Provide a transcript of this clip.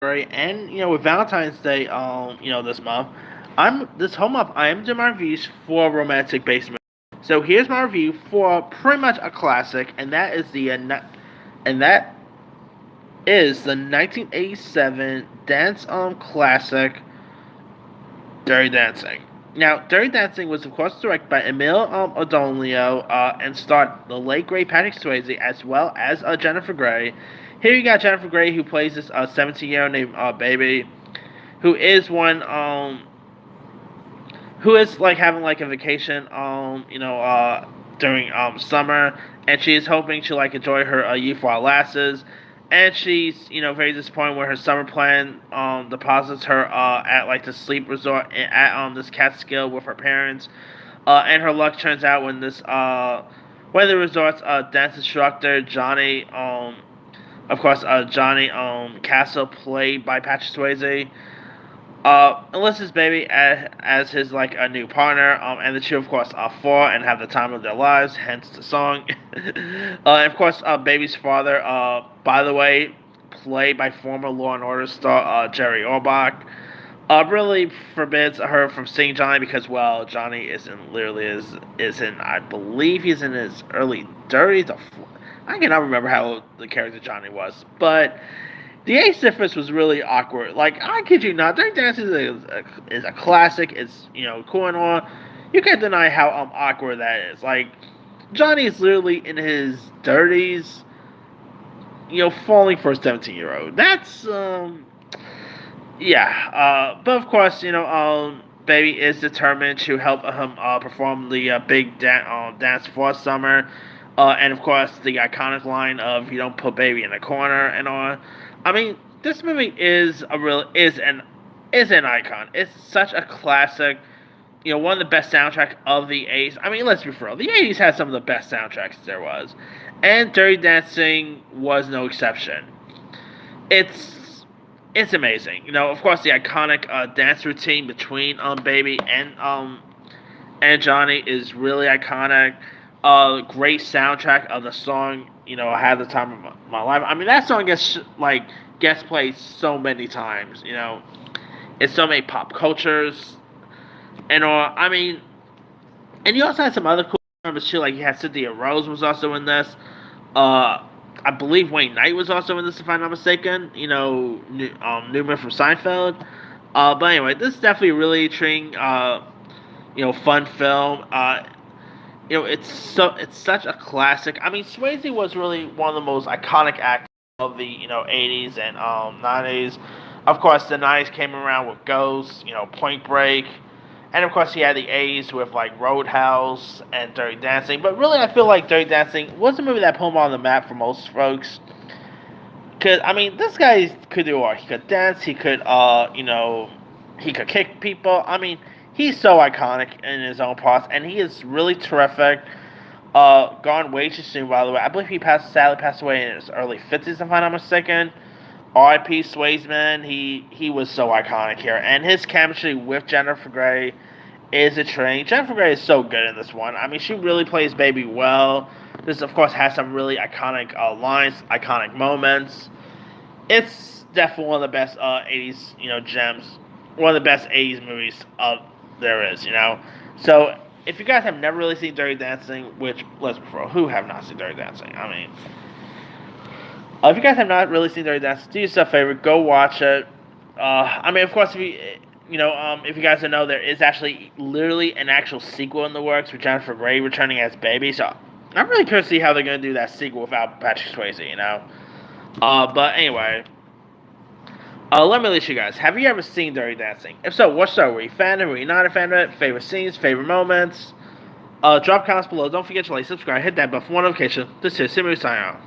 February, and with Valentine's Day, this month, this whole month I am doing my reviews for romantic based movies. So here's my review for pretty much a classic, and that is the 1987 dance classic Dirty Dancing. Now, Dirty Dancing was, of course, directed by Emil Odonio and starred the late great Patrick Swayze as well as Jennifer Grey. Here you got Jennifer Grey, who plays this 17-year-old named Baby, who is who is like having like a vacation, during summer, and she is hoping to like enjoy her youth while it lasts. And she's very disappointed when her summer plan deposits her at like the sleep resort at this Catskill with her parents. And her luck turns out when the resort's dance instructor Johnny, Johnny Castle, played by Patrick Swayze, enlists his baby as his like a new partner, and the two of course are fall and have the time of their lives, hence the song. And of course, baby's father, by the way, played by former Law and Order star Jerry Orbach, really forbids her from seeing Johnny because, well, Johnny is in, I believe he's in his early 30s. I cannot remember how old the character Johnny was, but the age difference was really awkward. Like, I kid you not, Dirty Dancing is a classic. It's, cool and all. You can't deny how awkward that is. Like, Johnny is literally in his 30s, falling for a 17-year-old. That's, yeah. But of course, Baby is determined to help him perform the big dance for summer. And of course, the iconic line of "You don't put baby in a corner" and all. I mean, this movie is an icon. It's such a classic. One of the best soundtracks of the '80s. I mean, let's be real. The '80s had some of the best soundtracks there was, and Dirty Dancing was no exception. It's amazing. Of course, the iconic dance routine between Baby and Johnny is really iconic. Great soundtrack of the song. I had the time of my life. I mean, that song gets played so many times. It's so many pop cultures and all. I mean, and you also had some other cool members too. Like you had Cynthia Rose was also in this. I believe Wayne Knight was also in this, if I'm not mistaken. Newman from Seinfeld. But anyway, this is definitely a really intriguing, fun film. It's such a classic. I mean, Swayze was really one of the most iconic actors of the '80s and '90s. Of course, the '90s came around with Ghost, Point Break, and of course he had the '80s with like Roadhouse and Dirty Dancing. But really, I feel like Dirty Dancing was a movie that put him on the map for most folks. Cause I mean, this guy could do all. He could dance. He could, he could kick people. I mean, he's so iconic in his own parts, and he is really terrific. Gone way too soon, by the way. I believe he sadly passed away in his early 50s, if I'm not mistaken. R.I.P. Swayze, man. He was so iconic here, and his chemistry with Jennifer Grey is a train. Jennifer Grey is so good in this one. I mean, she really plays Baby well. This, of course, has some really iconic lines, iconic moments. It's definitely one of the best '80s, gems. One of the best '80s movies there is. So if you guys have never really seen Dirty Dancing, which let's be real, who have not seen Dirty Dancing? I mean, if you guys have not really seen Dirty Dancing, do yourself a favor, go watch it. I mean, of course, if you guys don't know, there is actually literally an actual sequel in the works with Jennifer Grey returning as Baby. So I'm really curious to see how they're gonna do that sequel without Patrick Swayze. But anyway. Let me ask you guys, have you ever seen Dirty Dancing? If so, what so? Were you a fan of it? Were you not a fan of it? Favorite scenes? Favorite moments? Drop comments below. Don't forget to like, subscribe, hit that bell for notification. This is Simon signing out.